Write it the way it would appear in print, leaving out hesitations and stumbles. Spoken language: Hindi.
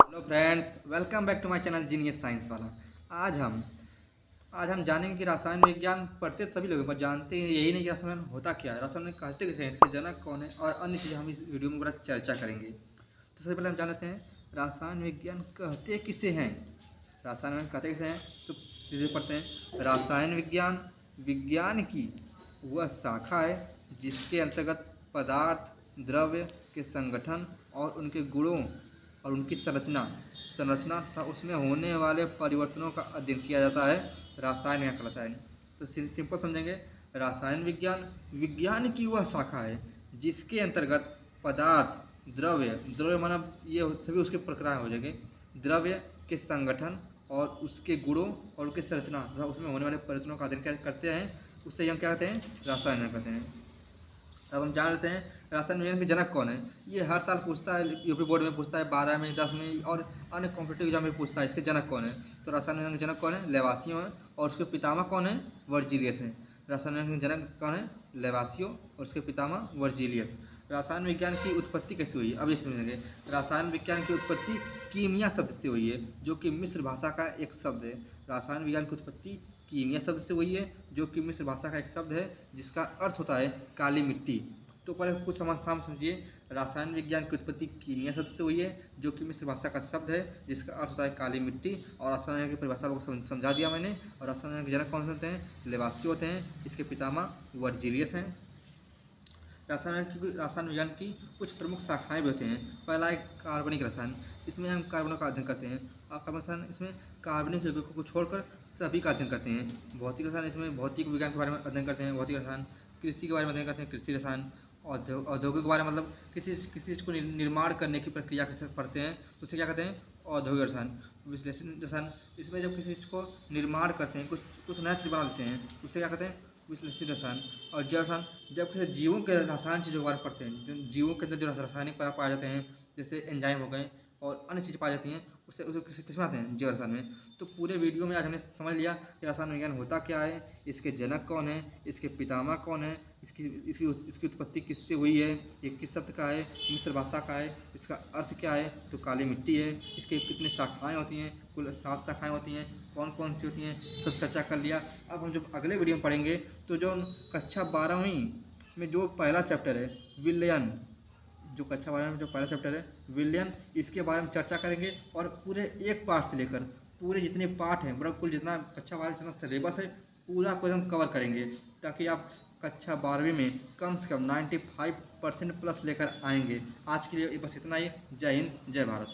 Hello friends, welcome back to my channel genius science वाला। आज हम आज हम जानेंगे कि रासायन विज्ञान पढ़ते तो सभी लोग हैं, पर जानते हैं यही नहीं कि रासायन होता क्या है, रासायन कहते किसे हैं, इसके जनक कौन है और अन्य चीज़ें हम इस वीडियो में पूरा चर्चा करेंगे। तो सबसे पहले हम जान लेते हैं रासायन विज्ञान कहते किसे हैं। रासायन विज्ञान कहते किसे हैं, तो सीधे पढ़ते हैं। रासायन विज्ञान विज्ञान की वह शाखा है जिसके अंतर्गत पदार्थ, द्रव्य के संगठन और उनके गुणों और उनकी संरचना तथा उसमें होने वाले परिवर्तनों का अध्ययन किया जाता है। रासायन विज्ञान कहलाता है। तो सिंपल समझेंगे, रासायन विज्ञान विज्ञान की वह शाखा है जिसके अंतर्गत पदार्थ, द्रव्य माना ये सभी उसके प्रक्रियाएं हो जाएंगे, द्रव्य के संगठन और उसके गुणों और उसकी संरचना तथा उसमें होने वाले परिवर्तनों का अध्ययन करते हैं। उससे हम क्या कहते हैं, रासायन कहते हैं। अब हम जान लेते हैं रासायन विज्ञान के जनक कौन है। ये हर साल पूछता है, यूपी बोर्ड में पूछता है, 12 में, 10 में और अन्य कॉम्पिटेटिव एग्जाम में पूछता है इसके जनक कौन है। तो रासायन विज्ञान के जनक कौन है, लेवासियो है। और उसके पितामह कौन है, वर्जीलियस है। रासायन विज्ञान के जनक कौन है, लेवासियो, और उसके पितामह वर्जीलियस। रासायन विज्ञान की उत्पत्ति कैसे हुई, अब ये समझेंगे। रासायन विज्ञान की उत्पत्ति कीमिया शब्द से हुई है, जो कि मिस्र भाषा का एक शब्द है। रासायन विज्ञान की उत्पत्ति कीमिया शब्द से हुई है, जो कि मिस्र भाषा का एक शब्द है, जिसका अर्थ होता है काली मिट्टी। तो पहले कुछ समझिए। रासायन विज्ञान की उत्पत्ति कीमिया शब्द से हुई है, जो कि मिस्र भाषा का शब्द है, जिसका अर्थ होता है काली मिट्टी। और रासायन विज्ञान की परिभाषा को समझा दिया मैंने। और रासायन विज्ञान के जनक कौन से होते हैं, लेवासियो होते हैं। इसके पितामह वर्जीलियस हैं। रासायन विज्ञान की कुछ प्रमुख शाखाएं भी होती हैं। पहला है कार्बनिक रसायन। इसमें हम कार्बनों का अध्ययन करते हैं। कार्बन रसायन इसमें कार्बनिक यौगिकों को छोड़कर सभी का अध्ययन करते हैं। भौतिक रसायन इसमें भौतिक विज्ञान के बारे में अध्ययन करते हैं, भौतिक रसायन। कृषि के बारे में अध्ययन करते हैं, कृषि रसायन। औद्योगिक के बारे में मतलब किसी चीज़ को निर्माण करने की प्रक्रिया के पढ़ते हैं, तो उसे क्या कहते हैं, औद्योगिक रसायन। विश्लेषण रसायन, इसमें जब किसी चीज़ को निर्माण करते हैं, कुछ नया चीज़ बना लेते हैं, तो उसे क्या कहते हैं, विश्लेषण रसायन। और जैव रसायन, जब किसी जीवों के रसायन चीज़ों के बारे में पढ़ते हैं, जो जीवों के अंदर जो रासायनिक पदार्थ पाए जाते हैं, जैसे एंजाइम हो गए और अन्य चीज़ें पाई जाती हैं, उससे उसे किसमें आते हैं, जैव रसायन में। तो पूरे वीडियो में आज हमने समझ लिया कि रासायन विज्ञान होता क्या है, इसके जनक कौन है, इसके पितामह कौन है, इसकी उत्पत्ति किससे हुई है, ये किस शब्द का है, मिस्र भाषा का है, इसका अर्थ क्या है, तो काली मिट्टी है। इसके कितनी शाखाएँ होती हैं, कुल 7 शाखाएँ होती हैं। कौन कौन सी होती हैं, सब चर्चा कर लिया। अब हम जब अगले वीडियो में पढ़ेंगे, तो जो कक्षा 12वीं में जो पहला चैप्टर है विलयन, जो कक्षा 12 में जो पहला चैप्टर है विलयन, इसके बारे में चर्चा करेंगे। और पूरे एक पार्ट से लेकर पूरे जितने पार्ट हैं, मतलब कुल जितना कक्षा 12 जितना सिलेबस है, पूरा को हम कवर करेंगे, ताकि आप कक्षा 12वीं में कम से कम 95% प्लस लेकर आएंगे। आज के लिए बस इतना ही। जय हिंद, जय भारत।